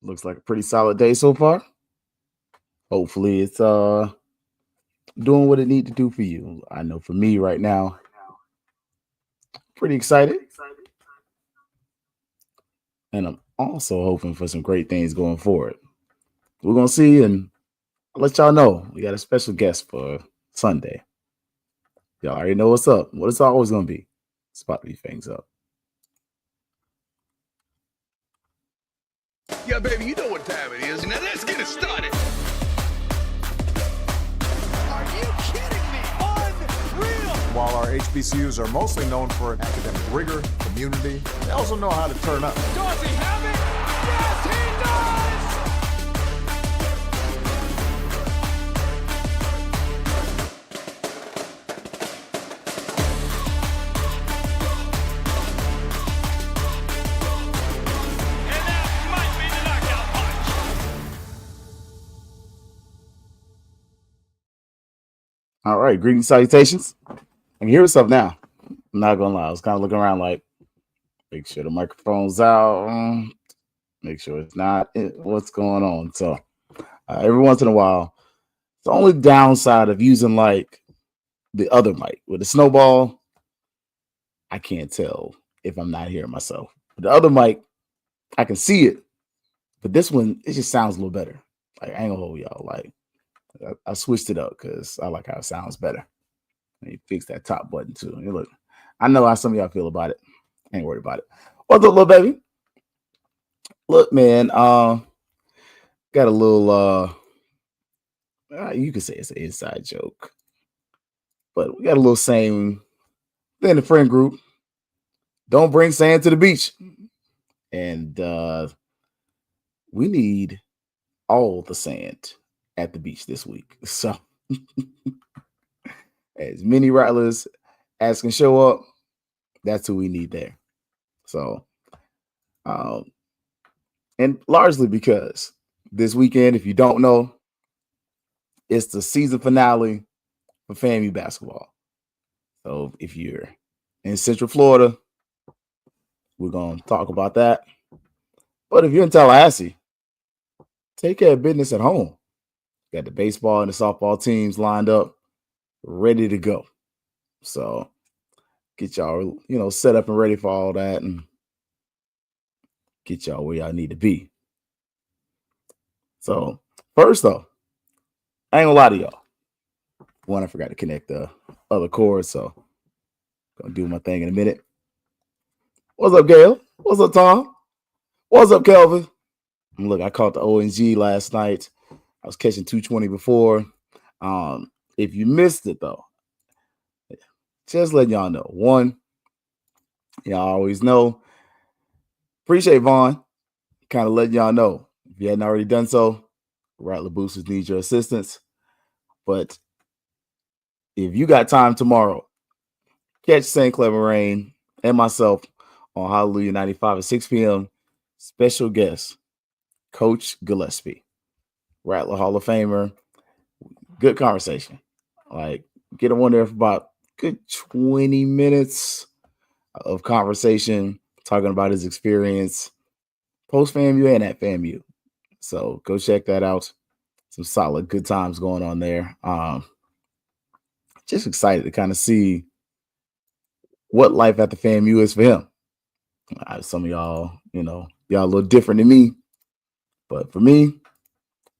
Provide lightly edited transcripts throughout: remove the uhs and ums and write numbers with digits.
Looks like a pretty solid day so far. Hopefully it's doing what it need to do for you. I know for me right now, pretty excited. And I'm also hoping for some great things going forward. We're gonna see, and I'll let y'all know. We got a special guest for Sunday. Y'all already know what's up. What it's always gonna be. It's about to be Fangs up. Yeah, baby, you know what time it is. Now let's get it started. Are you kidding me? Unreal! While our HBCUs are mostly known for academic rigor, community, they also know how to turn up. Does he have it? Yes, he does! And that might be the knockout punch. All right, greetings, salutations. I can hear stuff now. I'm not gonna lie. I was kind of looking around like, make sure the microphone's out, make sure it's not what's going on. So every once in a while, the only downside of using like the other mic with the snowball, I can't tell if I'm not hearing myself. But the other mic, I can see it, but this one, it just sounds a little better. Like, I ain't gonna hold y'all. Like, I switched it up because I like how it sounds better. And you fix that top button too. And look, I know how some of y'all feel about it. Ain't worried about it. What's up, little baby? Look, man, got a little you could say it's an inside joke. But we got a little saying in the friend group. Don't bring sand to the beach. And we need all the sand at the beach this week. So as many rattlers as can show up, that's who we need there. So and largely because this weekend, if you don't know, it's the season finale for FAMU basketball. So if you're in Central Florida, we're going to talk about that. But if you're in Tallahassee, take care of business at home. Got the baseball and the softball teams lined up, ready to go. So get y'all, set up and ready for all that and get y'all where y'all need to be. So first though, I ain't gonna lie to y'all. One, I forgot to connect the other cord, so gonna do my thing in a minute. What's up, Gail? What's up, Tom? What's up, Kelvin? And look, I caught the ONG last night. I was catching 220 before. If you missed it though, just letting y'all know. One, y'all always know. Appreciate Vaughn. Kind of letting y'all know. If you hadn't already done so, Rattler Boosters need your assistance. But if you got time tomorrow, catch St. Clever Rain and myself on Hallelujah 95 at 6 p.m. Special guest, Coach Gillespie, Rattler Hall of Famer. Good conversation. Like, get him on there for about good 20 minutes of conversation, talking about his experience post FAMU and at FAMU. So go check that out. Some solid good times going on there. Just excited to kind of see what life at the FAMU is for him. Some of y'all, y'all a little different than me. But for me,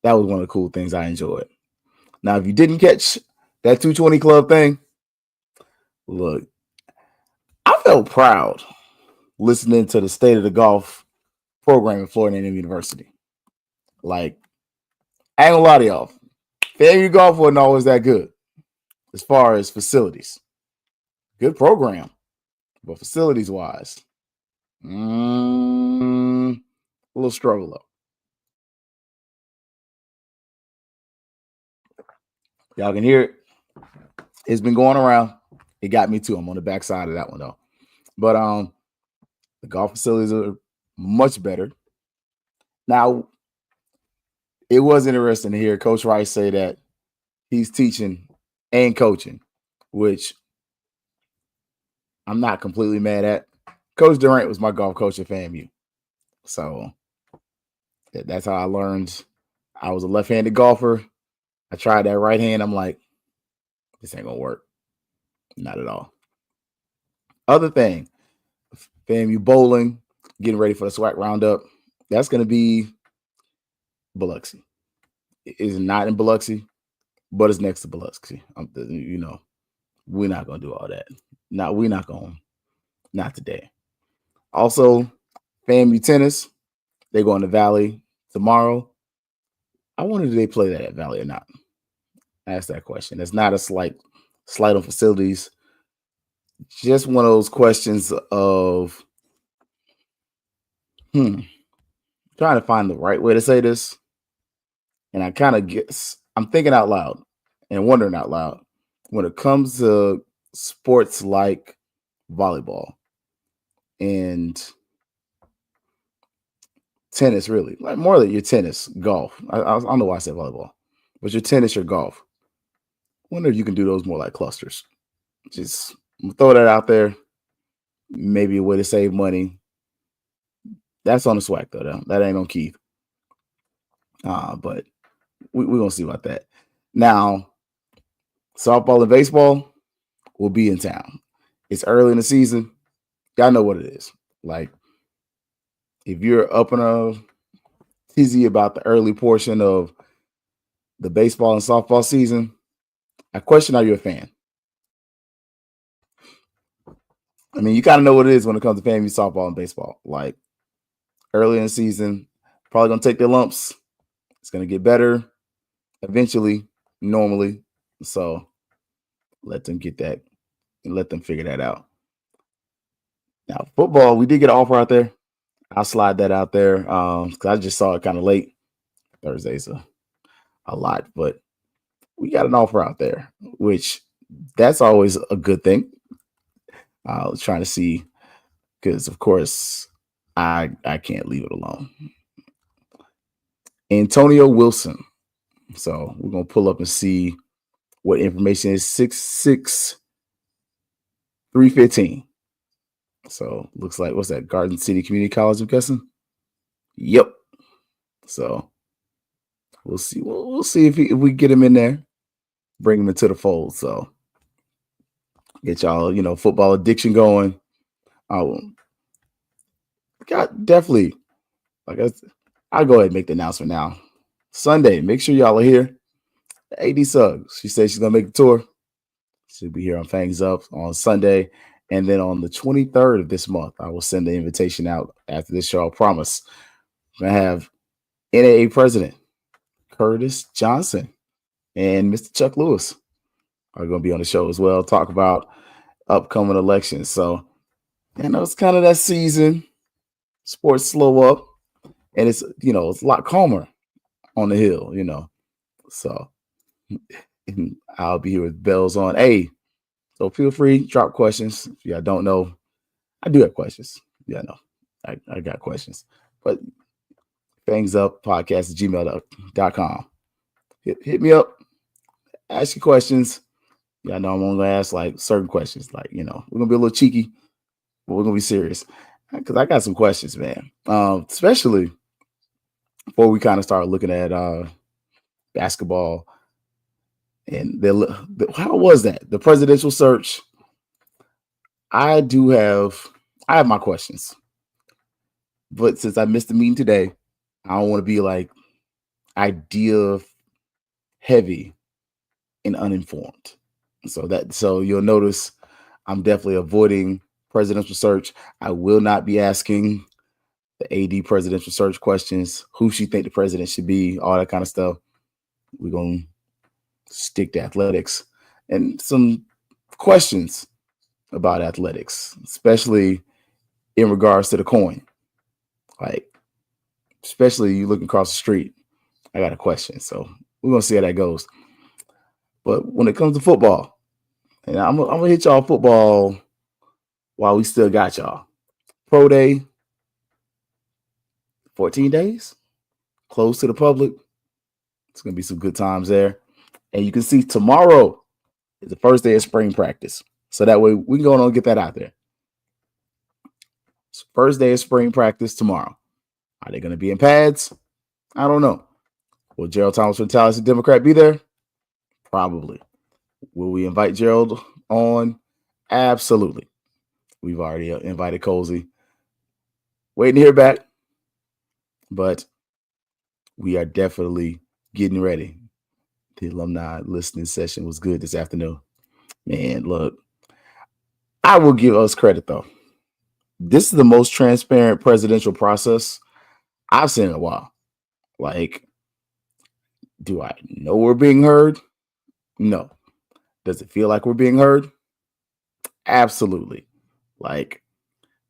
that was one of the cool things I enjoyed. Now, if you didn't catch that 220 Club thing, look, I felt proud listening to the State of the Golf program at Florida A&M University. Like, I ain't gonna lie to y'all, FAMU golf wasn't always that good as far as facilities. Good program, but facilities-wise, a little struggle though. Y'all can hear it. It's been going around. It got me too. I'm on the backside of that one though. But the golf facilities are much better. Now, it was interesting to hear Coach Rice say that he's teaching and coaching, which I'm not completely mad at. Coach Durant was my golf coach at FAMU. So That's how I learned. I was a left-handed golfer. I tried that right hand. I'm like, this ain't gonna work. Not at all. Other thing, FAMU bowling, getting ready for the SWAC roundup. That's gonna be Biloxi. It is not in Biloxi, but it's next to Biloxi. We're not gonna do all that. Not today. Also, FAMU tennis, they go in the Valley tomorrow. I wonder if they play that at Valley or not. Ask that question. It's not a slight on facilities. Just one of those questions of trying to find the right way to say this. And I kind of guess I'm thinking out loud and wondering out loud when it comes to sports like volleyball and tennis, really, like more than your tennis, golf. I don't know why I said volleyball, but your tennis, your golf. Wonder if you can do those more like clusters. Just throw that out there. Maybe a way to save money. That's on the SWAC though. That ain't on Keith. But we're gonna see about that. Now, softball and baseball will be in town. It's early in the season. Y'all know what it is. Like, if you're up in a tizzy about the early portion of the baseball and softball season, I question, are you a fan? I mean, you kind of know what it is when it comes to FAMU softball and baseball. Like, early in the season, probably going to take their lumps. It's going to get better eventually, normally. So let them get that and let them figure that out. Now, football, we did get an offer out there. I'll slide that out there because I just saw it kind of late. Thursday's a lot, but we got an offer out there, which that's always a good thing. I was trying to see because, of course, I can't leave it alone. Antonio Wilson. So we're going to pull up and see what information is. 6'6", 315. So looks like, what's that? Garden City Community College, I'm guessing? Yep. So we'll see. We'll see if we get him in there, bring him into the fold. So get y'all, football addiction going. Definitely. I'll go ahead and make the announcement now. Sunday, make sure y'all are here. AD Suggs, she said she's gonna make the tour. She'll be here on Fangs Up on Sunday. And then on the 23rd of this month, I will send the invitation out after this show. I promise. I'm going to have NAA President Curtis Johnson and Mr. Chuck Lewis are going to be on the show as well, talk about upcoming elections. So, it's kind of that season. Sports slow up, and it's a lot calmer on the hill, So, and I'll be here with bells on. Hey, so feel free, drop questions. If y'all don't know, I do have questions. Yeah, no, I got questions. But fangsuppodcast@gmail.com. Hit me up, ask your questions. Yeah, I know I'm only gonna ask like certain questions. Like, we're gonna be a little cheeky, but we're gonna be serious. Because I got some questions, man. Especially before we kind of start looking at basketball. And how was that? The presidential search. I have my questions. But since I missed the meeting today, I don't want to be like idea heavy and uninformed. So you'll notice I'm definitely avoiding presidential search. I will not be asking the AD presidential search questions, who she think the president should be, all that kind of stuff. We're going to stick to athletics and some questions about athletics, especially in regards to the coin. Like, especially you looking across the street, I got a question. So we're going to see how that goes. But when it comes to football, and I'm going to hit y'all football while we still got y'all. Pro Day, 14 days, closed to the public. It's going to be some good times there. And you can see tomorrow is the first day of spring practice. So that way we can go on and get that out there. It's first day of spring practice tomorrow. Are they going to be in pads? I don't know. Will Gerald Thomas from Tallahassee Democrat be there? Probably. Will we invite Gerald on? Absolutely. We've already invited Colsey. Waiting to hear back. But we are definitely getting ready. The alumni listening session was good this afternoon. Man, look, I will give us credit, though. This is the most transparent presidential process I've seen in a while. Like, do I know we're being heard? No. Does it feel like we're being heard? Absolutely. Like,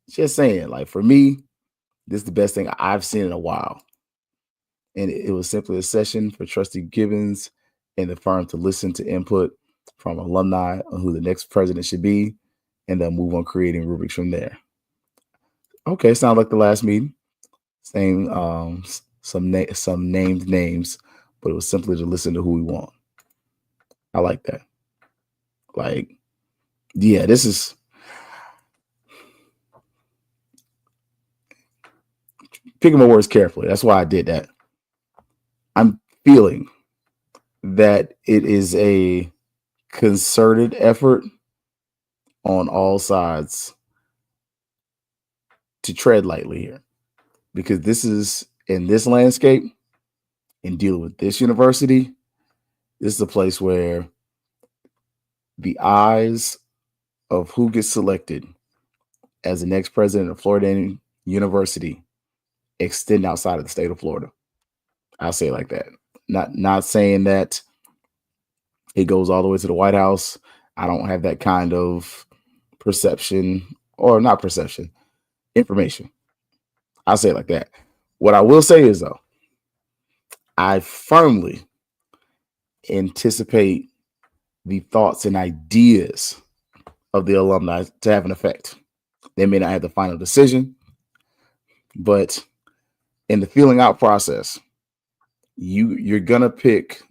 just saying, like, for me, this is the best thing I've seen in a while. And it was simply a session for Trustee Gibbons and the firm to listen to input from alumni on who the next president should be, and then move on creating rubrics from there. Okay, sounds like the last meeting. Same, some named names, but it was simply to listen to who we want. I like that. Like, yeah, this is picking my words carefully. That's why I did that. I'm feeling that it is a concerted effort on all sides to tread lightly here, because this is in this landscape, in dealing with this university, this is a place where the eyes of who gets selected as the next president of Florida University extend outside of the state of Florida. I'll say it like that. Not saying that it goes all the way to the White House. I don't have that kind of perception, or not perception, information. I'll say it like that. What I will say is, though, I firmly anticipate the thoughts and ideas of the alumni to have an effect. They may not have the final decision, but in the feeling out process, you're gonna pick,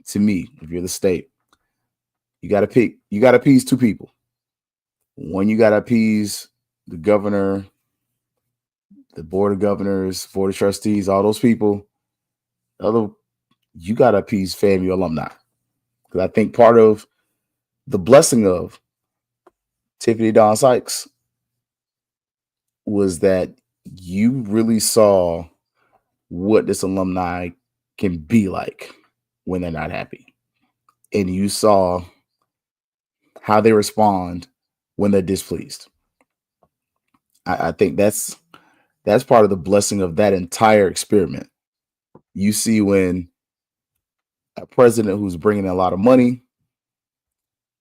to me, if you're the state, you gotta appease two people. One, you gotta appease the governor, the board of governors, board of trustees, all those people. The other, you gotta appease FAMU alumni. Because I think part of the blessing of Tiffany Dawn Sykes was that you really saw what this alumni can be like when they're not happy. And you saw how they respond when they're displeased. I think that's part of the blessing of that entire experiment. You see when a president who's bringing in a lot of money,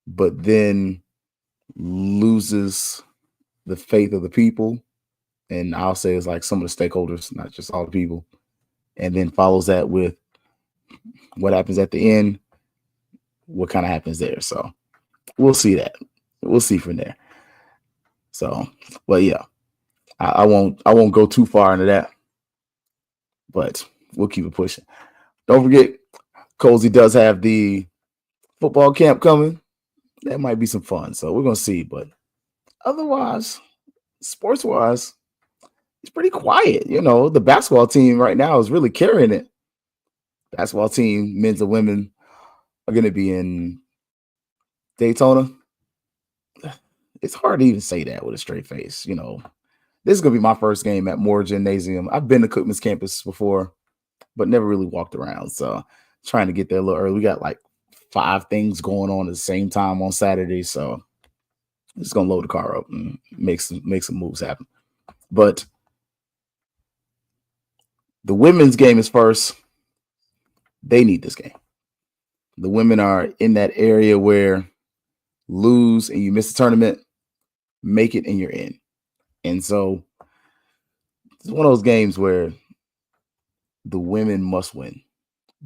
but then loses the faith of the people, and I'll say it's like some of the stakeholders, not just all the people, and then follows that with what happens at the end, what kind of happens there. So we'll see that. We'll see from there. So, but yeah, I won't go too far into that, but we'll keep it pushing. Don't forget, Cozy does have the football camp coming. That might be some fun. So we're going to see. But otherwise, sports-wise, it's pretty quiet. You know, the basketball team right now is really carrying it. Basketball team, men's and women, are going to be in Daytona. It's hard to even say that with a straight face. You know, this is going to be my first game at Moore Gymnasium. I've been to Cookman's campus before, but never really walked around. So trying to get there a little early. We got like 5 things going on at the same time on Saturday. So I'm just going to load the car up and make some moves happen. But the women's game is first. They need this game. The women are in that area where lose and you miss the tournament, make it and you're in. And so it's one of those games where the women must win.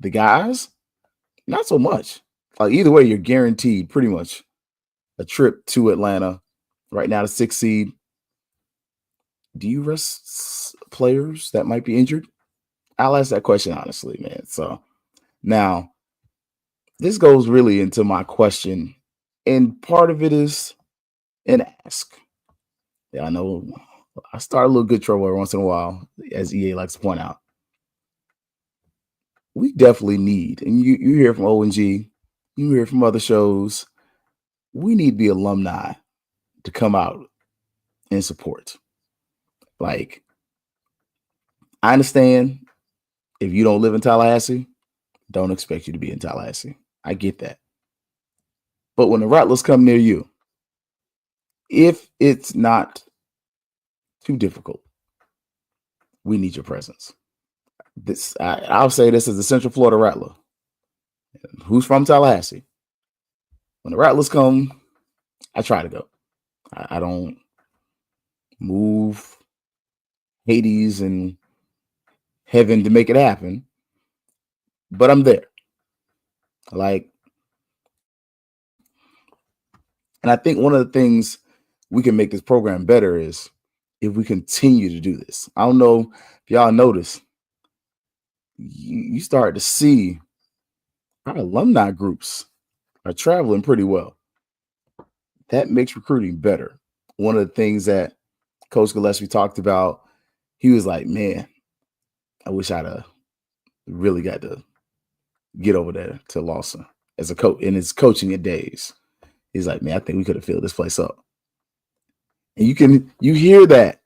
The guys, not so much. Like either way, you're guaranteed pretty much a trip to Atlanta. Right now, the 6th seed. Do you rest players that might be injured? I'll ask that question honestly, man. So now this goes really into my question, and part of it is an ask. Yeah, I know I start a little good trouble every once in a while, as EA likes to point out. we definitely need, and you hear from ONG, you hear from other shows, we need the alumni to come out and support. Like, I understand if you don't live in Tallahassee, don't expect you to be in Tallahassee. I get that. But when the Rattlers come near you, if it's not too difficult, we need your presence. I'll say this as a Central Florida Rattler who's from Tallahassee. When the Rattlers come, I try to go. I don't move Hades and heaven to make it happen, but I'm there. Like, and I think one of the things we can make this program better is if we continue to do this. I don't know if y'all notice, you start to see our alumni groups are traveling pretty well. That makes recruiting better. One of the things that Coach Gillespie talked about, he was like, man, I wish I'd have really got to get over there to Lawson as a coach in his coaching days. He's like, man, I think we could have filled this place up. And you hear that.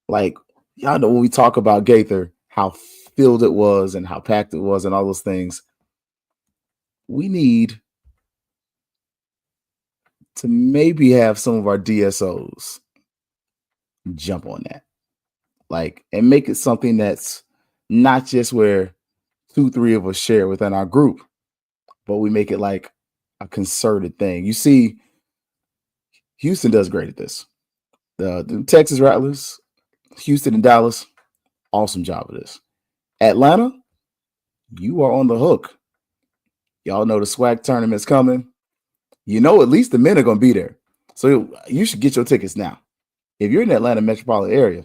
Like, y'all know when we talk about Gaither, how filled it was and how packed it was and all those things. We need to maybe have some of our DSOs jump on that. Like, and make it something that's not just where 2-3 of us share within our group, but we make it like a concerted thing. You see, Houston does great at this. The Texas Rattlers, Houston and Dallas, awesome job of this. Atlanta, you are on the hook. Y'all know the SWAC tournament's coming. You know at least the men are going to be there. So you should get your tickets now. If you're in the Atlanta metropolitan area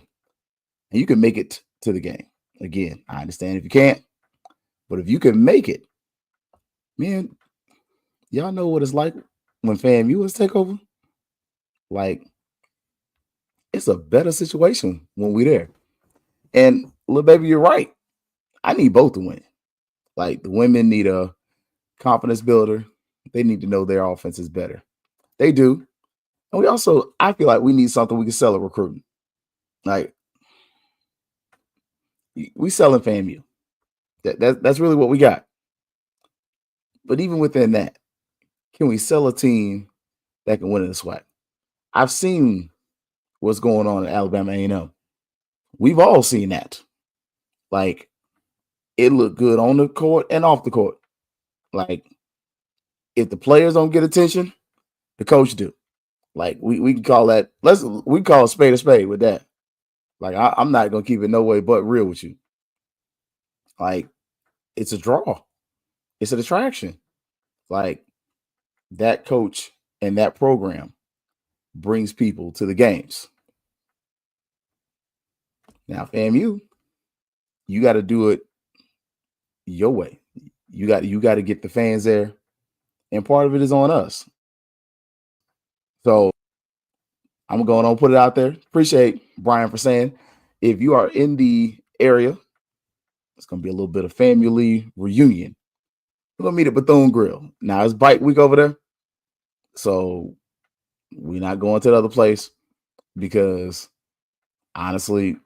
and you can make it to the game, again, I understand if you can't, but if you can make it, man, y'all know what it's like when FAMU is take over. Like, it's a better situation when we're there. And little baby, you're right. I need both to win. Like, the women need a confidence builder. They need to know their offense is better. They do. And we also, I feel like we need something we can sell at recruiting. Like, we selling FAMU. That's really what we got. But even within that, can we sell a team that can win in the SWAC? I've seen what's going on in Alabama A&M. We've all seen that. Like, it looked good on the court and off the court. Like, if the players don't get attention, the coach do. Like, we can call that, we call a spade with that. Like, I'm not going to keep it no way but real with you. Like, it's a draw. It's an attraction. Like, that coach and that program brings people to the games. Now, FAMU, you got to do it your way. You got to get the fans there, and part of it is on us. So I'm going to put it out there. Appreciate Brian for saying, if you are in the area, it's going to be a little bit of family reunion. We're going to meet at Bethune Grill. Now, it's bike week over there, so we're not going to the other place because, honestly,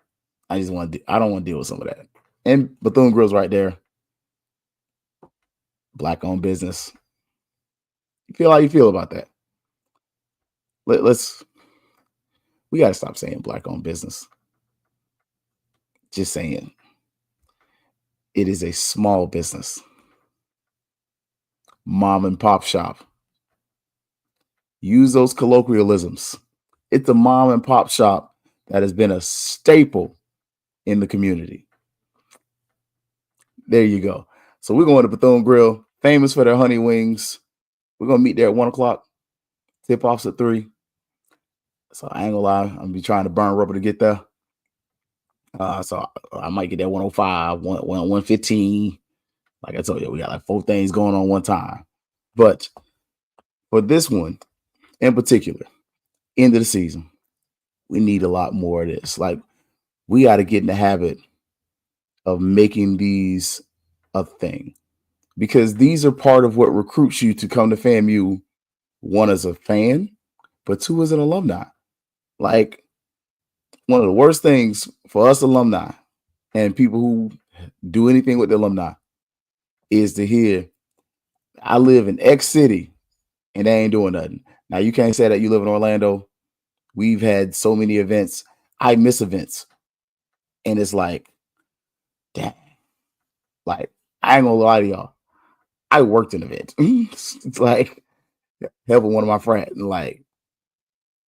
I don't want to deal with some of that. And Bethune Grill's right there. Black-owned business. You feel how you feel about that? We got to stop saying black-owned business. Just saying. It is a small business. Mom and pop shop. Use those colloquialisms. It's a mom and pop shop that has been a staple in the community. There you go. So we're going to Bethune Grill, famous for their honey wings. We're going to meet there at 1 o'clock. Tip-off's at 3. So I ain't gonna lie, I'm gonna be trying to burn rubber to get there. So I might get there 105, 115. Like I told you, we got like 4 things going on one time. But for this one in particular, end of the season, we need a lot more of this. Like, we got to get in the habit of making these a thing because these are part of what recruits you to come to FAMU. One as a fan, but two as an alumni. Like one of the worst things for us alumni and people who do anything with the alumni is to hear, I live in X city and they ain't doing nothing. Now you can't say that you live in Orlando. We've had so many events. I miss events. And it's like, damn. Like, I ain't gonna lie to y'all. I worked an event. It's like helping one of my friends. Like,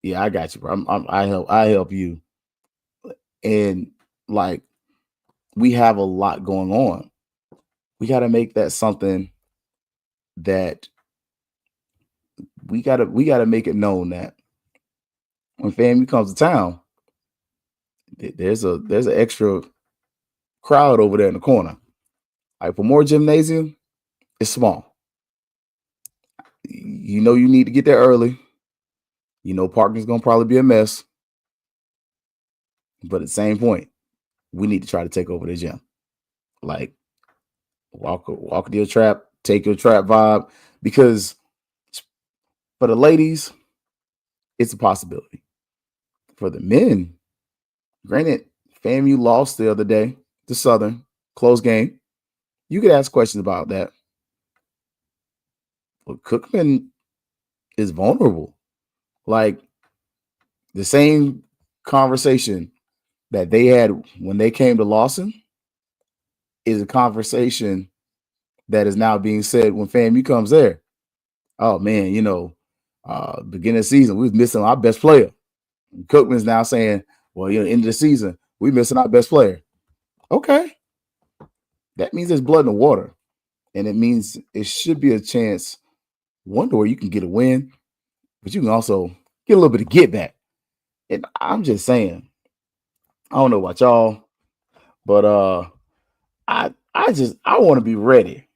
yeah, I got you, bro. I help you. And like we have a lot going on. We got to make that something that we got to make it known that when FAMU comes to town, there's an extra crowd over there in the corner. Like for more gymnasium, it's small. You know you need to get there early. You know parking's gonna probably be a mess. But at the same point, we need to try to take over the gym. Like walk to your trap, take your trap vibe. Because for the ladies, it's a possibility. For the men, granted, FAMU lost the other day to Southern, close game. You could ask questions about that. But Cookman is vulnerable. Like the same conversation that they had when they came to Lawson is a conversation that is now being said when FAMU comes there. Oh man, beginning of the season, we was missing our best player. And Cookman's now saying, well, end of the season, we missing our best player. Okay. That means there's blood in the water. And it means it should be a chance, one where you can get a win, but you can also get a little bit of get back. And I'm just saying, I don't know about y'all, but I want to be ready.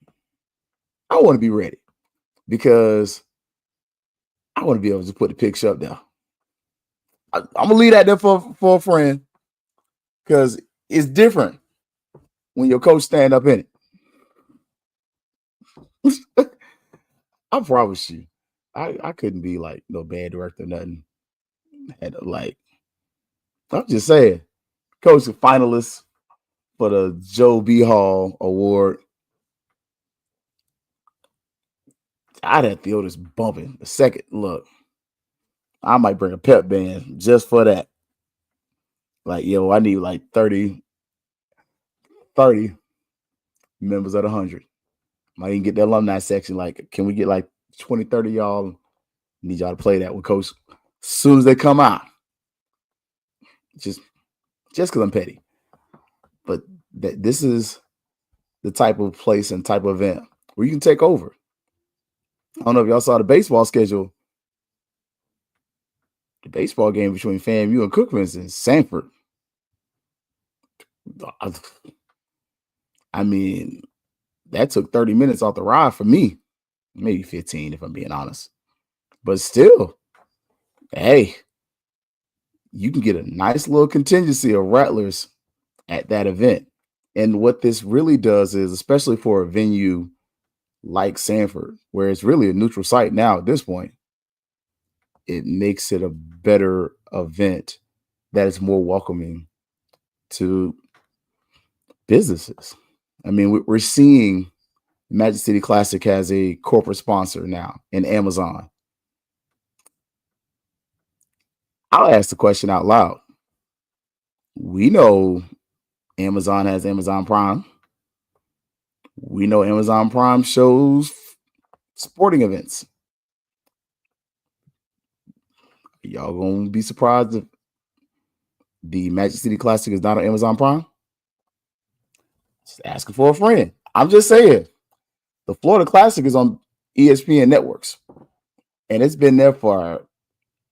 I want to be ready because I want to be able to put the picture up there. I'm gonna leave that there for a friend because it's different when your coach stand up in it. I promise you, I couldn't be like no bad director, nothing. I'm just saying, coach is finalist for the Joe B. Hall Award. I'd have the Otis bumping the second look. I might bring a pep band just for that. Like, I need like 30 members of the 100. Might even get the alumni section. Like, can we get like 20, 30 y'all? Need y'all to play that with coach as soon as they come out. Just because I'm petty. But this is the type of place and type of event where you can take over. I don't know if y'all saw the baseball schedule. The baseball game between FAMU and Cookman's in Sanford. I mean, that took 30 minutes off the ride for me. Maybe 15 if I'm being honest. But still, hey, you can get a nice little contingency of Rattlers at that event. And what this really does is, especially for a venue like Sanford, where it's really a neutral site now at this point, it makes it a better event that is more welcoming to businesses. I mean, we're seeing Magic City Classic has a corporate sponsor now in Amazon. I'll ask the question out loud. We know Amazon has Amazon Prime. We know Amazon Prime shows sporting events. Y'all gonna be surprised if the Magic City Classic is not on Amazon Prime? Just asking for a friend. I'm just saying. The Florida Classic is on ESPN networks. And it's been there for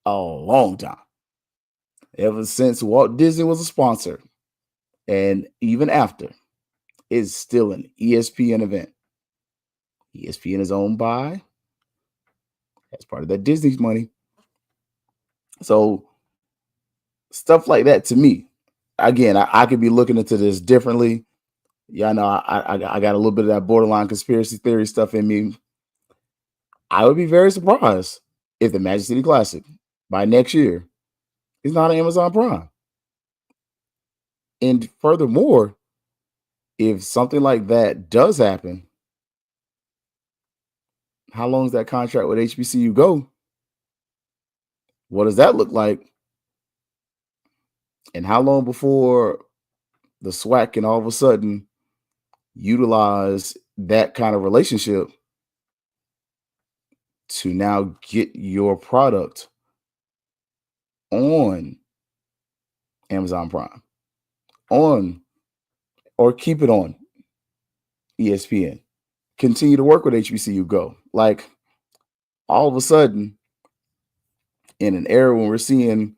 a long time. Ever since Walt Disney was a sponsor. And even after, it's still an ESPN event. ESPN is owned by, as part of that Disney's money. So stuff like that to me, again, I could be looking into this differently. Yeah, I know. I got a little bit of that borderline conspiracy theory stuff in me. I would be very surprised if the Magic City Classic by next year is not on Amazon Prime. And furthermore, if something like that does happen, how long does that contract with HBCU go? What does that look like? And how long before the SWAC can all of a sudden utilize that kind of relationship to now get your product on Amazon Prime, on or keep it on ESPN, continue to work with HBCU Go. Like all of a sudden, in an era when we're seeing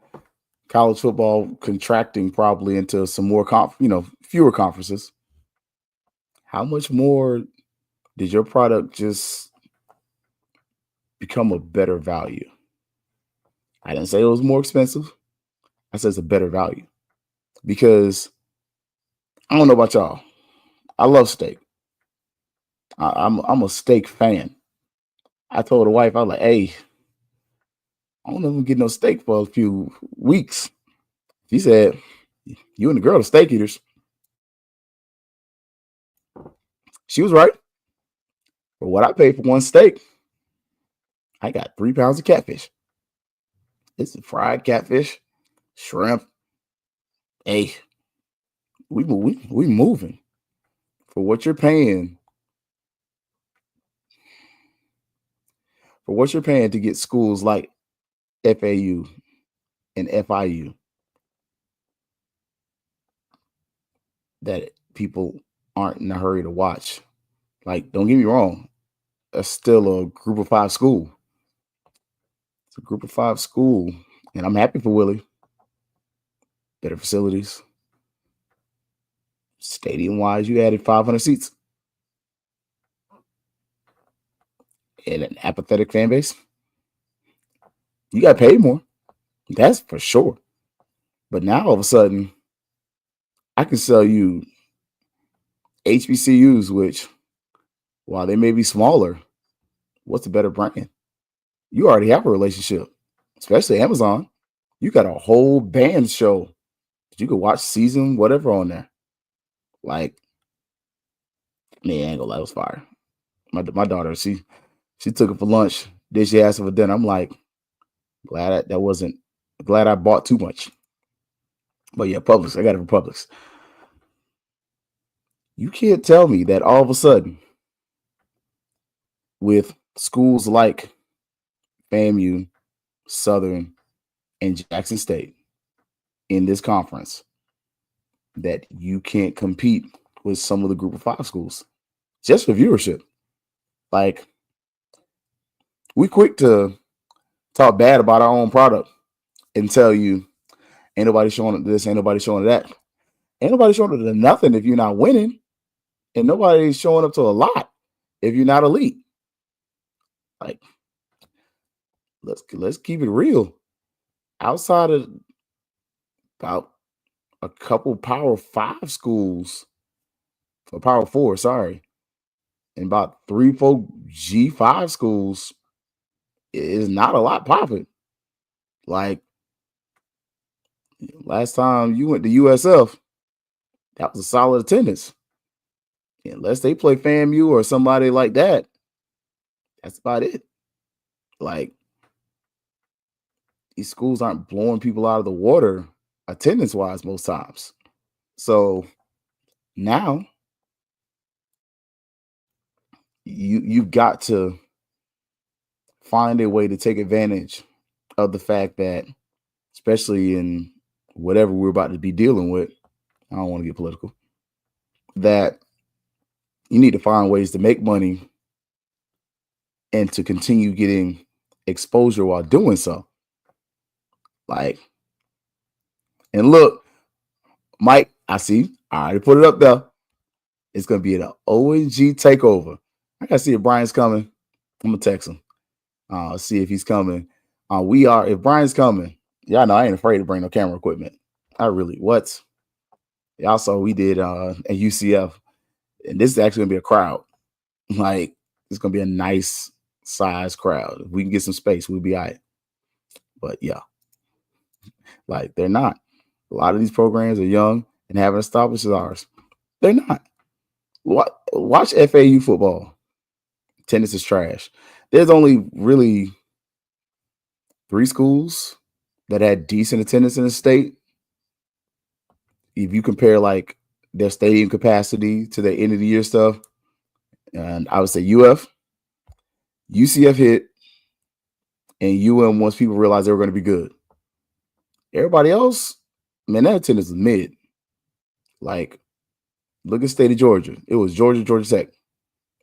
college football contracting probably into some more, fewer conferences, how much more did your product just become a better value? I didn't say it was more expensive. I said it's a better value because I don't know about y'all. I love steak. I'm a steak fan. I told the wife, I was like, hey, I don't know if I'm getting no steak for a few weeks. She said, you and the girl are steak eaters. She was right. For what I paid for one steak, I got 3 pounds of catfish. It's fried catfish, shrimp. Hey, we moving for what you're paying. For what you're paying to get schools like FAU and FIU that people aren't in a hurry to watch. Like, don't get me wrong, that's still a group of 5 school. It's a group of 5 school, and I'm happy for Willie. Better facilities. Stadium wise, you added 500 seats. And an apathetic fan base. You got paid more. That's for sure. But now all of a sudden, I can sell you HBCUs, which, while they may be smaller, what's a better brand? You already have a relationship, especially Amazon. You got a whole band show that you could watch season whatever on there. Like, man, I ain't gonna lie, it was fire. My daughter, she took it for lunch. Then she asked for dinner. I'm like, glad I bought too much. But yeah, Publix, I got it from Publix. You can't tell me that all of a sudden, with schools like FAMU, Southern, and Jackson State in this conference, that you can't compete with some of the group of 5 schools just for viewership. Like, we quick to talk bad about our own product and tell you, ain't nobody showing it this, ain't nobody showing it that. Ain't nobody showing it to nothing if you're not winning. And nobody's showing up to a lot if you're not elite. Like, let's keep it real. Outside of about a couple Power 5 schools, or Power 4, sorry, and about 3-4 G5 schools, is not a lot popping. Like, last time you went to USF, that was a solid attendance. Unless they play FAMU or somebody like that, that's about it. Like, these schools aren't blowing people out of the water attendance-wise most times. So now you've got to find a way to take advantage of the fact that, especially in whatever we're about to be dealing with, I don't want to get political, that you need to find ways to make money and to continue getting exposure while doing so. Like, and look, Mike, I see. I already put it up there. It's going to be an ONG takeover. I got to see if Brian's coming. I'm going to text him. See if he's coming. If Brian's coming, y'all know I ain't afraid to bring no camera equipment. What? Y'all saw we did at UCF. And this is actually gonna be a crowd. Like, it's gonna be a nice size crowd. If we can get some space, we'll be all right. But yeah, like they're not. A lot of these programs are young and haven't established as ours. They're not. Watch FAU football. Attendance is trash. There's only really 3 schools that had decent attendance in the state. If you compare like their stadium capacity to the end of the year stuff, and I would say UF, UCF hit, and UM once people realized they were going to be good. Everybody else, man, that attendance is mid. Like, look at state of Georgia. It was Georgia Tech.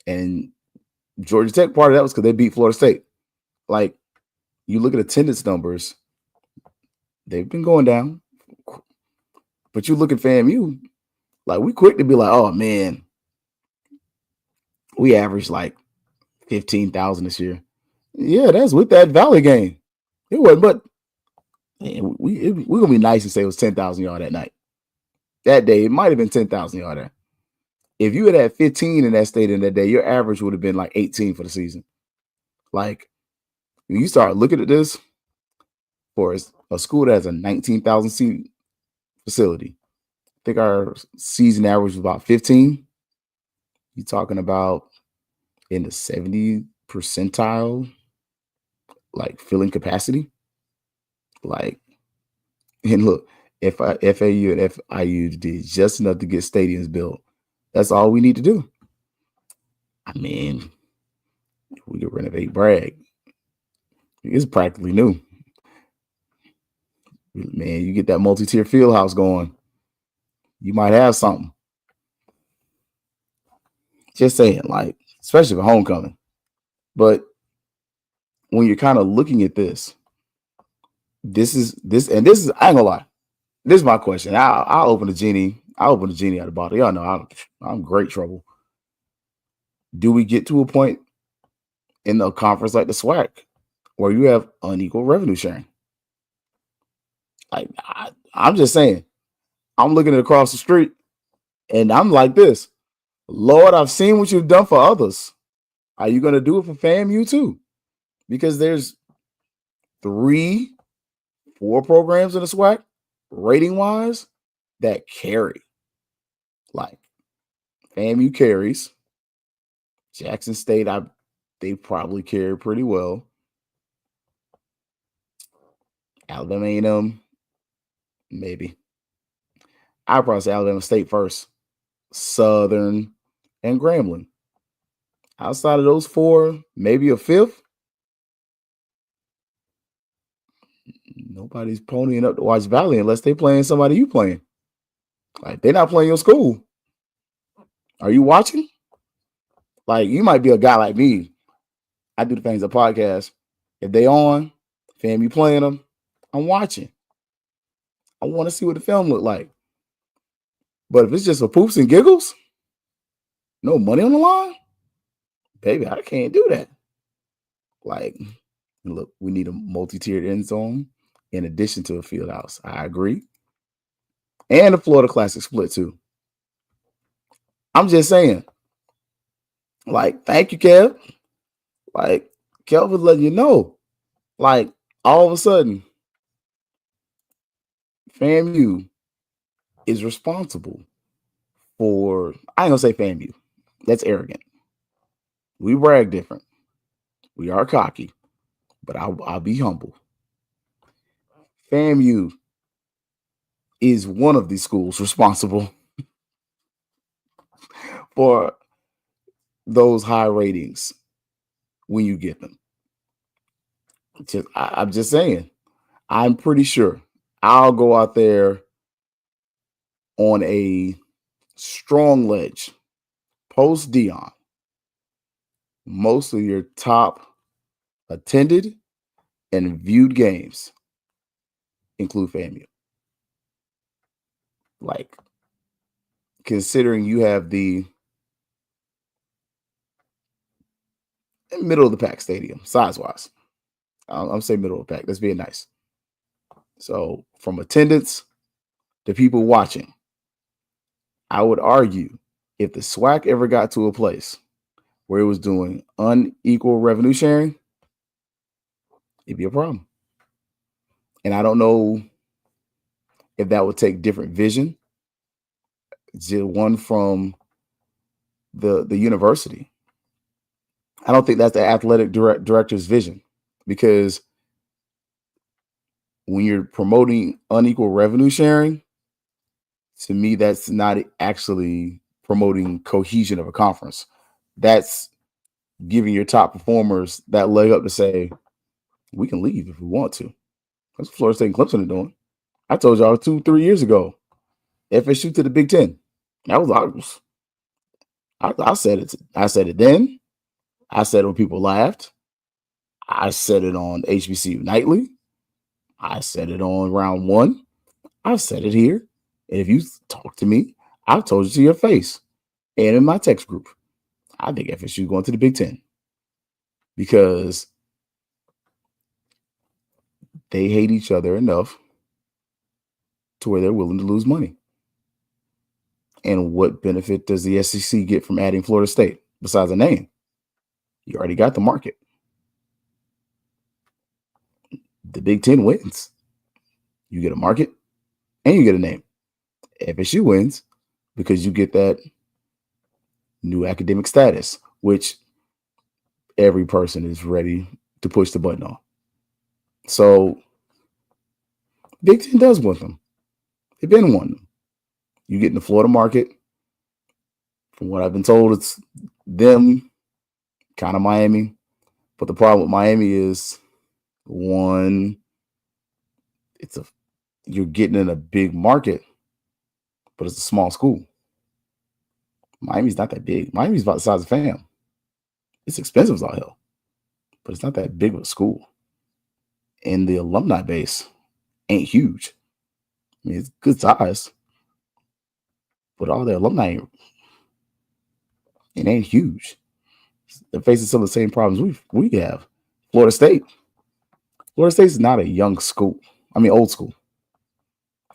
And Georgia Tech, part of that was because they beat Florida State. Like, you look at attendance numbers, they've been going down. But you look at FAMU, like, we quick to be like, oh, man, we averaged like 15,000 this year. Yeah, that's with that Valley game. It wasn't, but man, we're going to be nice and say it was 10,000 yard that night. That day, it might have been 10,000 yard there. If you had 15 in that stadium that day, your average would have been like 18 for the season. Like, when you start looking at this for a school that has a 19,000 seat facility, I think our season average was about 15. You're talking about in the 70 percentile, like filling capacity. Like, and look, if FAU and FIU did just enough to get stadiums built, that's all we need to do. I mean, we could renovate Bragg. It's practically new. Man, you get that multi-tier field house going, you might have something. Just saying, like, especially for homecoming. But when you're kind of looking at this is I ain't gonna lie. This is my question. I'll open the genie. I'll open the genie out of the bottle. Y'all know I'm great trouble. Do we get to a point in the conference like the SWAC where you have unequal revenue sharing? Like, I'm just saying, I'm looking at across the street and I'm like this. Lord, I've seen what you've done for others. Are you going to do it for FAMU too? Because there's 3-4 programs in the SWAC, rating wise, that carry. Like, FAMU carries. Jackson State, they probably carry pretty well. Alabama A&M, maybe. I'd probably say Alabama State first. Southern and Grambling. Outside of those 4, maybe a 5th. Nobody's ponying up to watch Valley unless they're playing somebody you playing. Like, they're not playing your school. Are you watching? Like, you might be a guy like me. I do the Fangs podcast. If they on, FAMU playing them, I'm watching. I want to see what the film look like. But if it's just for poops and giggles, no money on the line, baby, I can't do that. Like, look, we need a multi-tiered end zone in addition to a field house. I agree. And a Florida Classic split too. I'm just saying, like, thank you, Kev. Like, Kev was letting you know, like, all of a sudden, FAMU is responsible for, I ain't gonna say FAMU. That's arrogant. We brag different. We are cocky, but I'll be humble. FAMU is one of these schools responsible for those high ratings when you get them. I'm just saying, I'm pretty sure I'll go out there on a strong ledge post Dion. Most of your top attended and viewed games include FAMU. Like, considering you have the middle of the pack stadium, size-wise. I'm saying middle of the pack. That's being nice. So, from attendance to people watching, I would argue if the SWAC ever got to a place where it was doing unequal revenue sharing, it'd be a problem. And I don't know if that would take different vision, one from the university. I don't think that's the athletic director's vision, because when you're promoting unequal revenue sharing, to me, that's not actually promoting cohesion of a conference. That's giving your top performers that leg up to say, we can leave if we want to. That's what Florida State and Clemson are doing. I told y'all 2-3 years ago, FSU to the Big Ten. That was I said it. I said it then. I said it when people laughed. I said it on HBCU Nightly. I said it on Round One. I've said it here. And if you talk to me, I've told you to your face and in my text group. I think FSU going to the Big Ten because they hate each other enough to where they're willing to lose money. And what benefit does the SEC get from adding Florida State besides a name? You already got the market. The Big Ten wins. You get a market and you get a name. FSU wins because you get that new academic status, which every person is ready to push the button on. So Big Ten does want them. They've been wanting them. You get in the Florida market. From what I've been told, it's them, kind of Miami. But the problem with Miami is, one, you're getting in a big market, but it's a small school. Miami's not that big. Miami's about the size of FAM. It's expensive as all hell, but it's not that big of a school. And the alumni base ain't huge. I mean, it's good size, but all the alumni, it ain't huge. They're facing some of the same problems we have. Florida State. Florida State is not a young school. I mean, old school.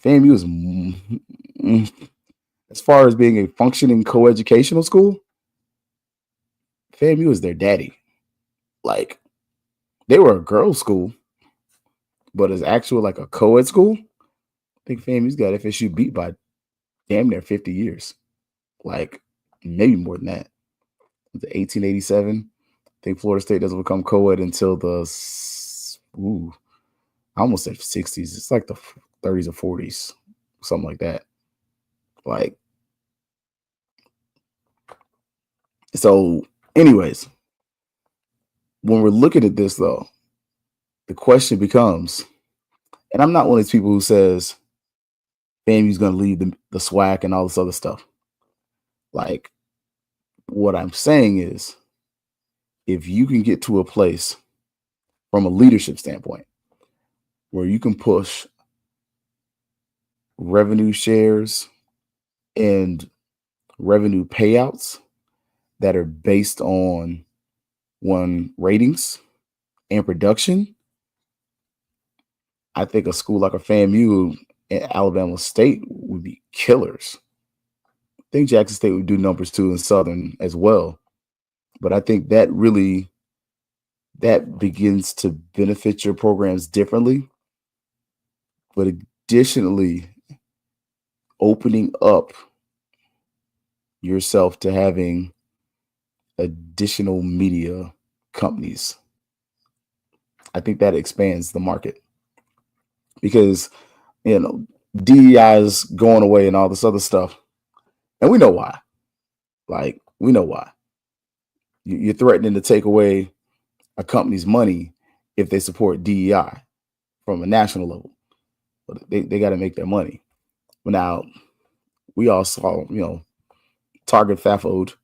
FAMU is, as far as being a functioning coeducational school, FAMU is their daddy. Like, they were a girls' school, but as actual like a co-ed school, I think FAMU's got FSU beat by damn near 50 years. Like, maybe more than that. The 1887. I think Florida State doesn't become co-ed until the I almost said 60s. It's like the 30s or 40s, something like that. Like, so anyways, when we're looking at this though, the question becomes, and I'm not one of these people who says FAMU's going to leave the SWAC and all this other stuff. Like, what I'm saying is, if you can get to a place from a leadership standpoint where you can push revenue shares and revenue payouts that are based on ratings and production, I think a school like a FAMU and Alabama State would be killers. I think Jackson State would do numbers too, in Southern as well. But I think that begins to benefit your programs differently. But additionally, opening up yourself to having additional media companies, I think that expands the market. Because, DEI is going away and all this other stuff. And we know why. Like, we know why. You're threatening to take away a company's money if they support DEI from a national level. But they got to make their money. But now, we all saw, Target, FAFO'd.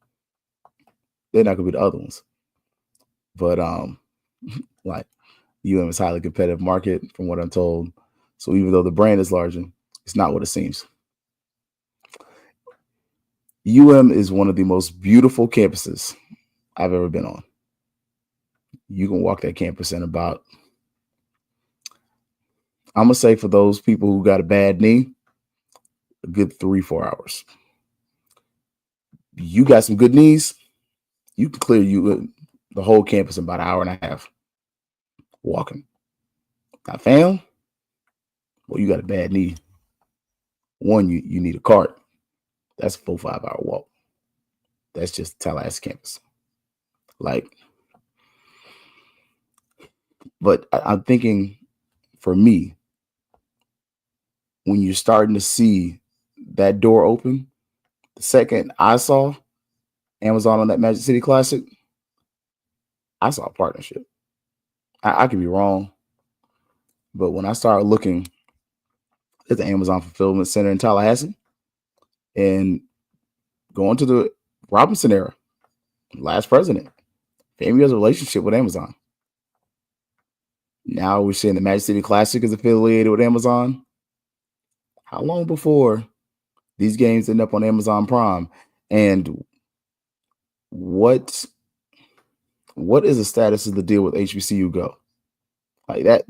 They're not going to be the other ones. But, like, UM is a highly competitive market from what I'm told. So even though the brand is larger, it's not what it seems. UM is one of the most beautiful campuses I've ever been on. You can walk that campus in about, I'm going to say for those people who got a bad knee, a good 3-4 hours. you got some good knees, you can clear the whole campus in about an hour and a half walking. Now, fam, well, you got a bad knee. One, you need a cart. That's a 4-5 hour walk. That's just Tallahassee campus. Like, but I'm thinking for me, when you're starting to see that door open, the second I saw Amazon on that Magic City Classic, I saw a partnership. I could be wrong, but when I started looking at the Amazon Fulfillment Center in Tallahassee and going to the Robinson era, last president, FAMU has a relationship with Amazon. Now we're seeing the Magic City Classic is affiliated with Amazon. How long before these games end up on Amazon Prime? And what is the status of the deal with HBCU Go? Like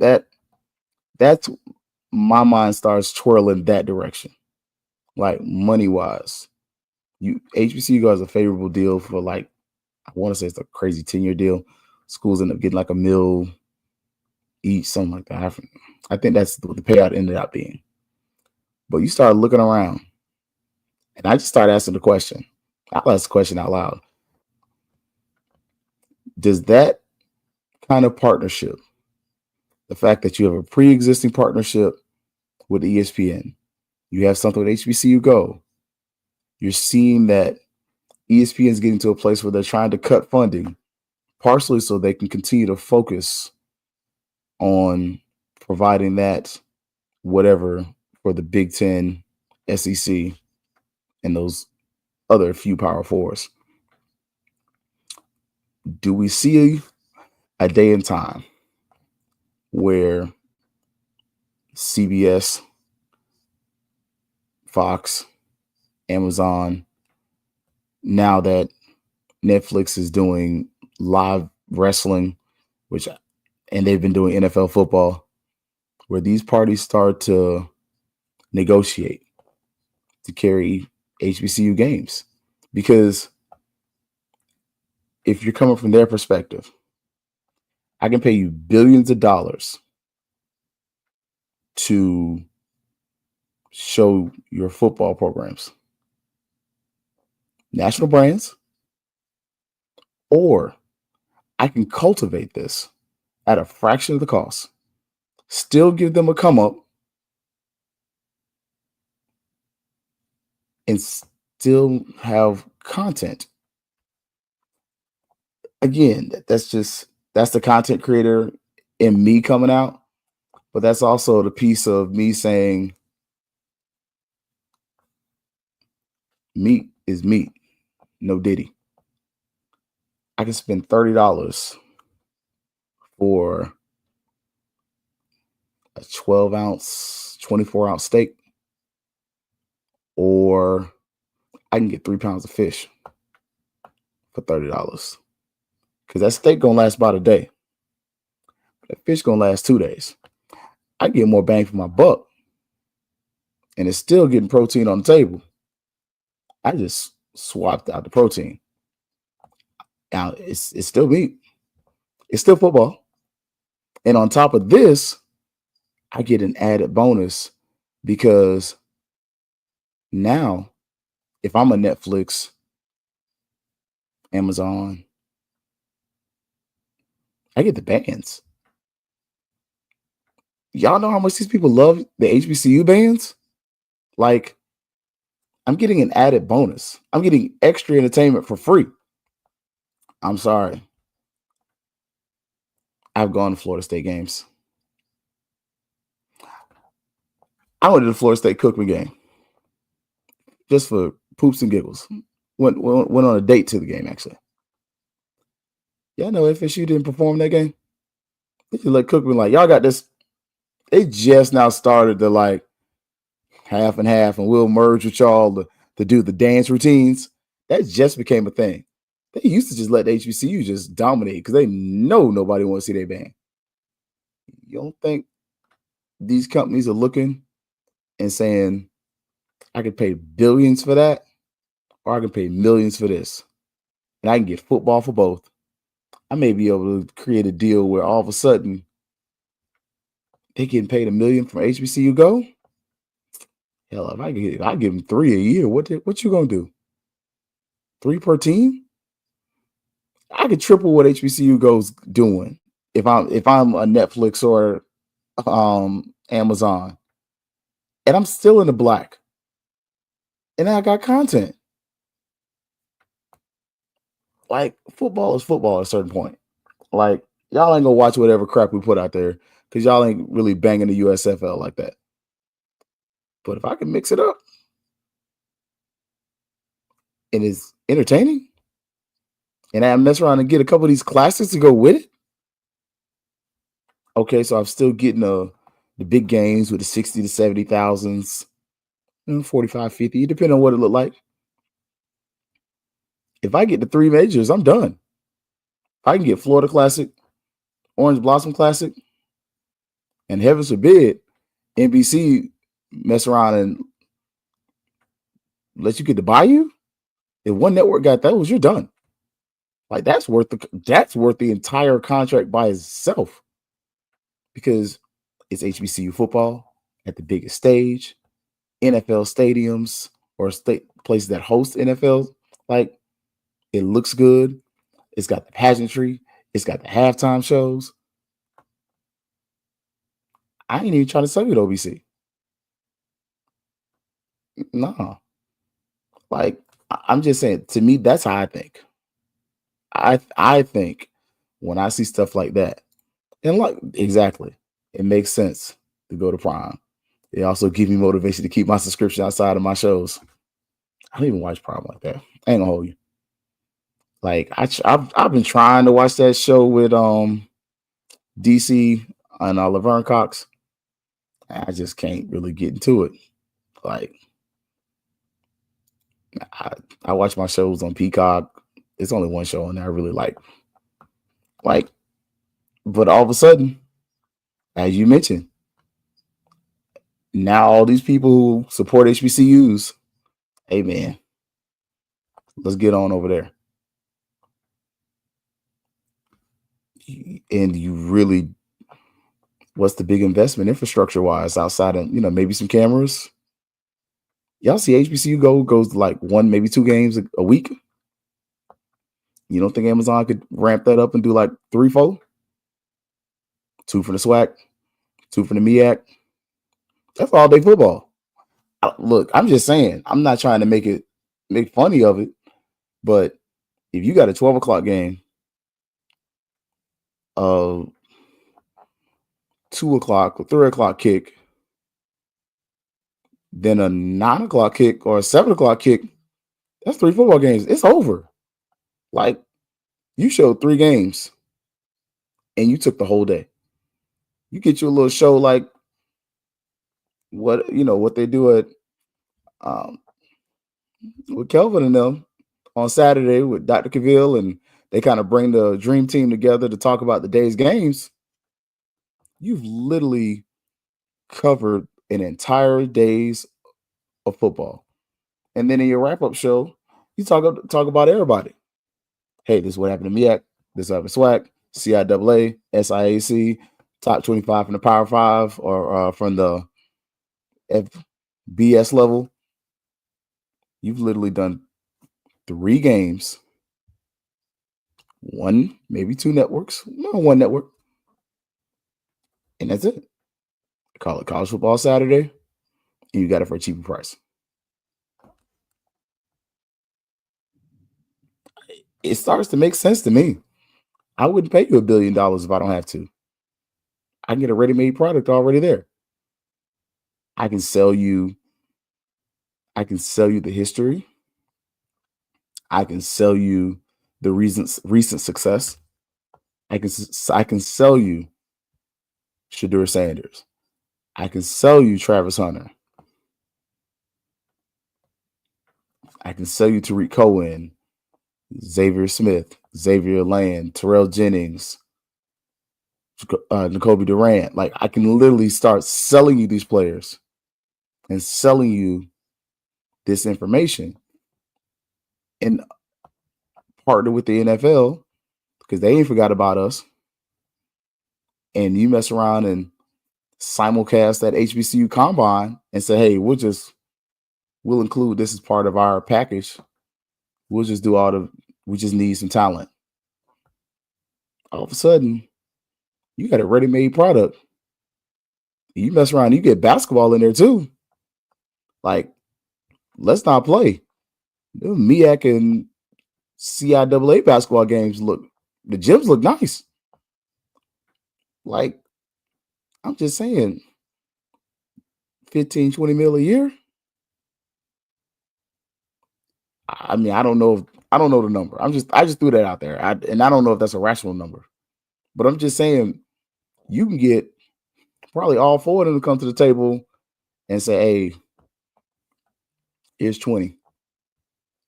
that's my mind starts twirling that direction. Like money wise, HBCU Go has a favorable deal for like, I want to say it's a crazy 10-year deal. Schools end up getting like $1 million each, something like that. I think that's what the payout ended up being. But you start looking around, and I just started asking the question. I'll ask the question out loud. Does that kind of partnership, the fact that you have a pre-existing partnership with ESPN, you have something with HBCU Go, you're seeing that ESPN is getting to a place where they're trying to cut funding, partially so they can continue to focus on providing that whatever for the Big Ten, SEC, and those other few Power Fours. Do we see a day and time where CBS, Fox, Amazon, now that Netflix is doing live wrestling, and they've been doing NFL football, where these parties start to negotiate to carry HBCU games? Because if you're coming from their perspective, I can pay you billions of dollars to show your football programs, national brands, or I can cultivate this at a fraction of the cost, still give them a come up, and still have content. Again, that's the content creator in me coming out, but that's also the piece of me saying meat is meat, no Diddy. I can spend $30 for a 12-ounce, 24-ounce steak, or I can get 3 pounds of fish for $30. Because that steak gonna last about a day. That fish gonna last 2 days. I get more bang for my buck, and it's still getting protein on the table. I just swapped out the protein. Now it's still meat. It's still football. And on top of this, I get an added bonus because now if I'm a Netflix, Amazon, I get the bands. Y'all know how much these people love the HBCU bands? Like, I'm getting an added bonus. I'm getting extra entertainment for free. I'm sorry. I've gone to Florida State games. I went to the Florida State Cookman game just for poops and giggles. Went on a date to the game, actually. Y'all know FSU didn't perform that game? They just let Cookman like, y'all got this. They just now started to like half and half, and we'll merge with y'all to do the dance routines. That just became a thing. They used to just let the HBCU just dominate because they know nobody wants to see their band. You don't think these companies are looking and saying, I could pay billions for that, or I can pay millions for this, and I can get football for both. I may be able to create a deal where all of a sudden they getting paid $1 million from HBCU Go. Hell, if I give them 3 a year, what you gonna do? 3 per team? I could triple what HBCU Go's doing if I'm a Netflix or Amazon, and I'm still in the black, and I got content. Like, football is football at a certain point. Like, y'all ain't gonna watch whatever crap we put out there because y'all ain't really banging the USFL like that. But if I can mix it up and it's entertaining, and I mess around and get a couple of these classics to go with it, okay, so I'm still getting the big games with the 60 to 70,000s, 45, 50, depending on what it look like. If I get the 3 majors, I'm done. If I can get Florida Classic, Orange Blossom Classic, and heaven forbid, NBC mess around and let you get the Bayou. If one network got those, you're done. Like, that's worth the entire contract by itself, because it's HBCU football at the biggest stage, NFL stadiums or places that host NFL. Like, it looks good. It's got the pageantry. It's got the halftime shows. I ain't even trying to sell you the OBC. Nah. Like, I'm just saying, to me, that's how I think. I think when I see stuff like that, and like, exactly, it makes sense to go to Prime. It also gives me motivation to keep my subscription outside of my shows. I don't even watch Prime like that. I ain't gonna hold you. Like, I've been trying to watch that show with DC and Laverne Cox. I just can't really get into it. Like, I watch my shows on Peacock. It's only one show on there I really like. Like, but all of a sudden, as you mentioned, now all these people who support HBCUs, hey man, let's get on over there. And you really, what's the big investment infrastructure wise outside of, maybe some cameras? Y'all see HBCU goes to like 1, maybe 2 games a week. You don't think Amazon could ramp that up and do like 3, 4? 2 for the SWAC, 2 for the MEAC. That's all day football. Look, I'm just saying, I'm not trying to make funny of it, but if you got a 12 o'clock game, 2 o'clock or 3 o'clock kick, then a 9 o'clock kick or a 7 o'clock kick, that's 3 football games. It's over. Like, you showed 3 games and you took the whole day. You get you a little show like what they do at with Kelvin and them on Saturday with Dr. Cavill, and they kind of bring the dream team together to talk about the day's games. You've literally covered an entire days of football. And then in your wrap-up show, you talk about everybody. Hey, this is what happened to MEAC, this happened to SWAC, CIAA, SIAC, top 25 from the Power 5 or from the FBS level. You've literally done 3 games, 1, maybe 2 networks, no, 1 network, and that's it. Call it College Football Saturday, and you got it for a cheaper price. It starts to make sense to me. I wouldn't pay you $1 billion if I don't have to. I can get a ready-made product already there. I can sell you the history. I can sell you the recent success. I can sell you Shadur Sanders. I can sell you Travis Hunter. I can sell you Tariq Cohen, Xavier Smith, Xavier Land, Terrell Jennings, N'Kobe Durant. Like, I can literally start selling you these players and selling you this information. and partner with the NFL because they ain't forgot about us. And you mess around and simulcast that HBCU combine and say, hey, we'll include this as part of our package. We'll just do we just need some talent. All of a sudden, you got a ready-made product. You mess around, you get basketball in there too. Like, let's not play. The MEAC and CIAA basketball games the gyms look nice. Like, I'm just saying, 15, 20 mil a year. I mean, I don't know the number. I just threw that out there. And I don't know if that's a rational number. But I'm just saying, you can get probably all four of them to come to the table and say, hey, here's 20.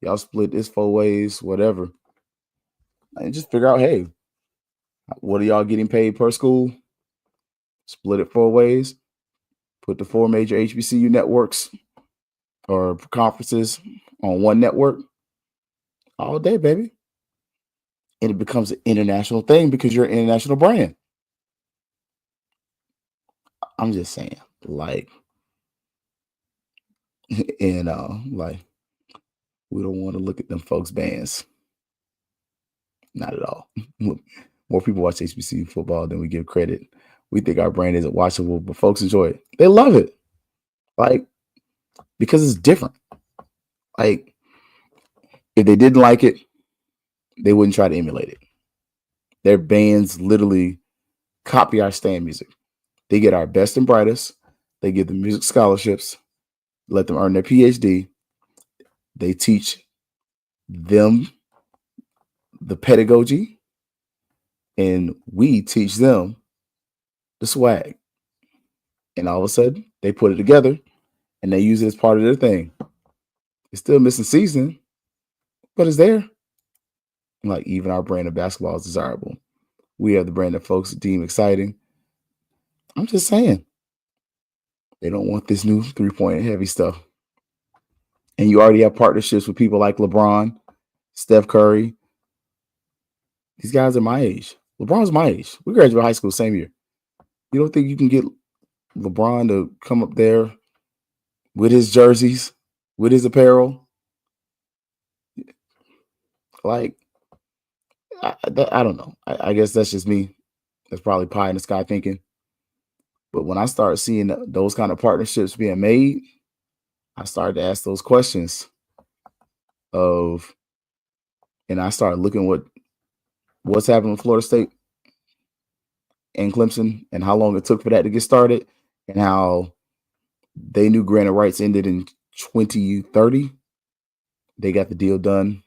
Y'all split this 4 ways, whatever. And just figure out, hey, what are y'all getting paid per school? Split it 4 ways. Put the 4 major HBCU networks or conferences on one network all day, baby. And it becomes an international thing because you're an international brand. I'm just saying, like, and like, we don't want to look at them folks' bands. Not at all. More people watch HBCU football than we give credit. We think our brand isn't watchable, but folks enjoy it. They love it. Like, because it's different. Like, if they didn't like it, they wouldn't try to emulate it. Their bands literally copy our stand music. They get our best and brightest. They give them music scholarships, let them earn their PhD. They teach them the pedagogy, and we teach them the swag. And all of a sudden, they put it together, and they use it as part of their thing. It's still missing season, but it's there. Like, even our brand of basketball is desirable. We have the brand that folks deem exciting. I'm just saying, they don't want this new 3-point heavy stuff. And you already have partnerships with people like LeBron, Steph Curry. These guys are my age. LeBron's my age. We graduated high school same year. You don't think you can get LeBron to come up there with his jerseys, with his apparel? Like, I don't know. I guess that's just me. That's probably pie in the sky thinking. But when I start seeing those kind of partnerships being made, I started to ask those questions and I started looking what's happening with Florida State and Clemson and how long it took for that to get started and how they knew granted rights ended in 2030. They got the deal done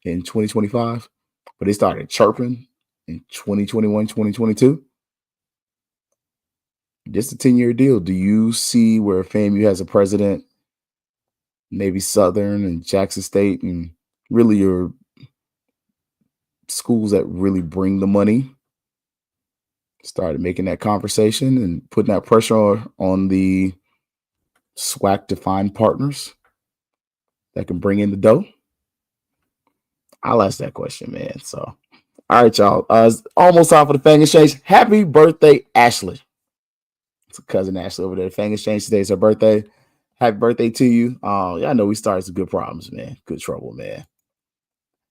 in 2025, but they started chirping in 2021, 2022. Just a 10-year deal. Do you see where FAMU has a president, maybe Southern and Jackson State, and really your schools that really bring the money started making that conversation and putting that pressure on the SWAC to find partners that can bring in the dough? I'll ask that question, man. So, all right, y'all. It's almost time for the Fang Exchange. Happy birthday, Ashley. It's a cousin Ashley over there. The Fang Exchange today is her birthday. Happy birthday to you. Yeah, I know we started some good problems, man. Good trouble, man.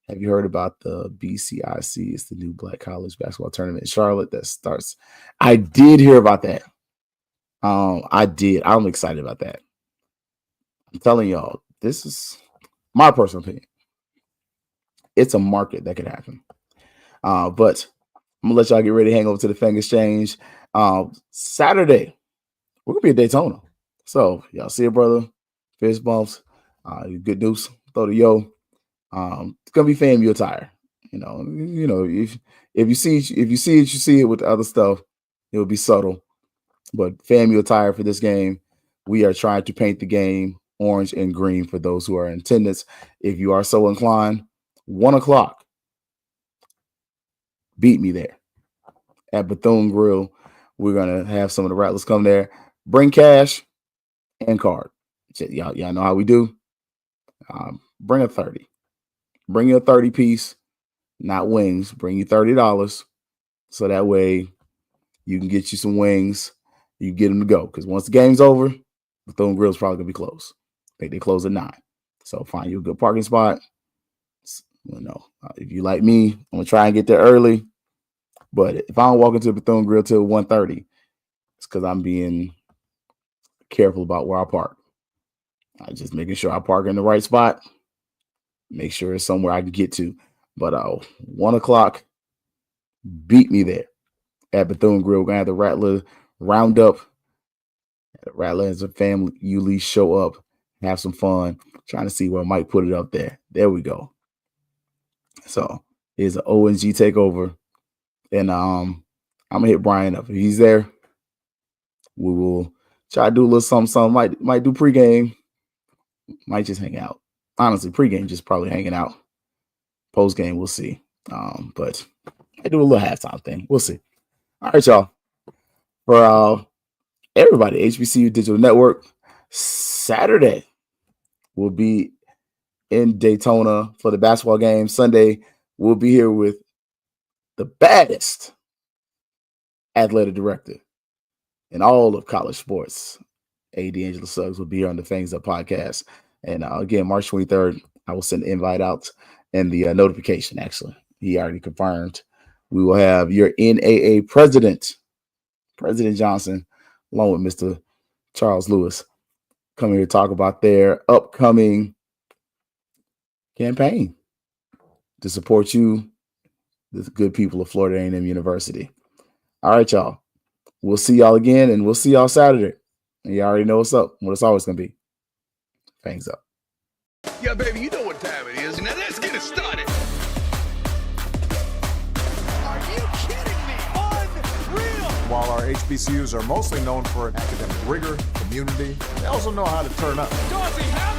Have you heard about the BCIC? It's the new Black College Basketball Tournament in Charlotte that starts. I did hear about that. I did. I'm excited about that. I'm telling y'all, this is my personal opinion. It's a market that could happen. But I'm going to let y'all get ready to hang over to the Fang Exchange. Saturday, we're going to be at Daytona. So, y'all see it, brother. Fist bumps. Good news. Throw the yo. It's gonna be FAMU attire. You know, if you see it, you see it with the other stuff. It will be subtle, but FAMU attire for this game. We are trying to paint the game orange and green for those who are in attendance. If you are so inclined, 1 o'clock. Beat me there at Bethune Grill. We're gonna have some of the Rattlers come there. Bring cash and card. Y'all know how we do. Bring a 30. bring you a 30 piece, not wings. Bring you $30. So that way you can get you some wings. You get them to go. Because once the game's over, Bethune Grill's probably going to be closed. I think they close at 9. So find you a good parking spot. If you like me, I'm going to try and get there early. But if I don't walk into Bethune Grill till 1:30, it's because I'm being careful about where I park. I'm just making sure I park in the right spot. Make sure it's somewhere I can get to. But 1 o'clock, beat me there at Bethune Grill. We're going to have the Rattler roundup. The Rattler and some family usually show up, have some fun. Trying to see where I might put it up there. There we go. So here's an ONG takeover. And I'm going to hit Brian up. If he's there, we will try to do a little something. Might do pregame. Might just hang out. Honestly, pregame just probably hanging out. Postgame, we'll see. But I do a little halftime thing. We'll see. All right, y'all. For everybody, HBCU Digital Network, Saturday we'll be in Daytona for the basketball game. Sunday, we'll be here with the baddest athletic director in all of college sports. A.D. Angela Suggs will be here on the Fangs Up podcast. And again, March 23rd, I will send the invite out and the notification, actually. He already confirmed. We will have your NAA president, President Johnson, along with Mr. Charles Lewis, come here to talk about their upcoming campaign to support you, the good people of Florida A&M University. All right, y'all. We'll see y'all again, and we'll see y'all Saturday. And you already know what's up, what it's always going to be. Fangs up. Yeah, baby, you know what time it is. Now let's get it started. Are you kidding me? Unreal. While our HBCUs are mostly known for academic rigor, community, they also know how to turn up. Dorsey, how